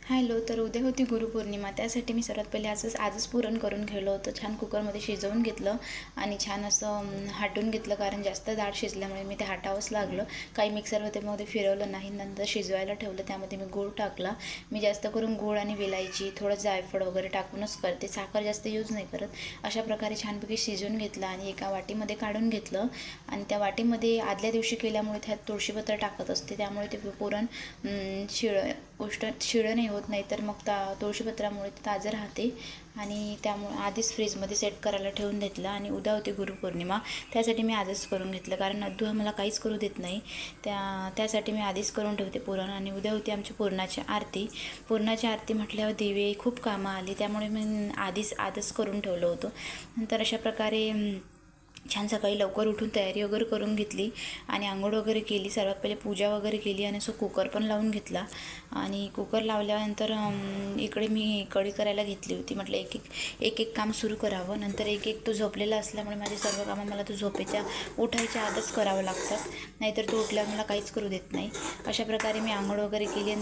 Hello. तर उद्या होती गुरुपौर्णिमा. त्यासाठी मी सर्वात पहिले आजच पुरण करून ठेवलं होतं. छान कुकरमध्ये शिजवून घेतलं आणि छान असं हाटून घेतलं, कारण जास्त डाळ शिजल्यामुळे मी ते हाटावंच लागलं. काही मिक्सरमध्ये मध्ये फिरवलं नाही. नंतर शिजवायला ठेवलं. त्यामध्ये मी गूळ टाकला. मी जास्त करून गूळ आणि वेलायची, थोडं जायफळ वगैरे टाकूनच करते. साखर जास्त यूज नाही करत. अशा प्रकारे छानपैकी शिजवून घेतलं आणि एका वाटीमध्ये काढून घेतलं. आणि त्या वाटीमध्ये आदल्या दिवशी केल्यामुळे त्यात तुळशीपत्र टाकत असते, त्यामुळे ते पुरण शिळं नाही होत. नाही तर मग तुळशीपत्रामुळे ते ताजं राहते. आणि त्यामुळे आधीच फ्रीजमध्ये सेट करायला ठेवून घेतलं. आणि उद्या होती गुरुपौर्णिमा, त्यासाठी मी आजच करून घेतलं, कारण अद्दू मला काहीच करू देत नाही. त्यासाठी मी आधीच करून ठेवते पुरण. आणि उद्या होती आमची पुरणाची आरती. पुरणाची आरती म्हटल्यावर दिवे खूप कामं आली, त्यामुळे मी आजच करून ठेवलं होतं. नंतर अशा प्रकारे छान सकाळी लवकर उठून तयारी वगैरे करून घेतली आणि आंघोळ वगैरे केली. सर्वात पहिले पूजा वगैरे केली आणि असं कुकर पण लावून घेतला. आणि कुकर लावल्यानंतर इकडे मी कढी करायला घेतली होती. म्हटलं एक एक काम सुरू करावं. नंतर एक तो झोपलेला असल्यामुळे माझे सर्व कामं मला तो उठायच्या आधीच करावं लागतात, नाहीतर तो उठल्यावर मला काहीच करू देत नाही. अशा प्रकारे मी आंघोळ वगैरे केली.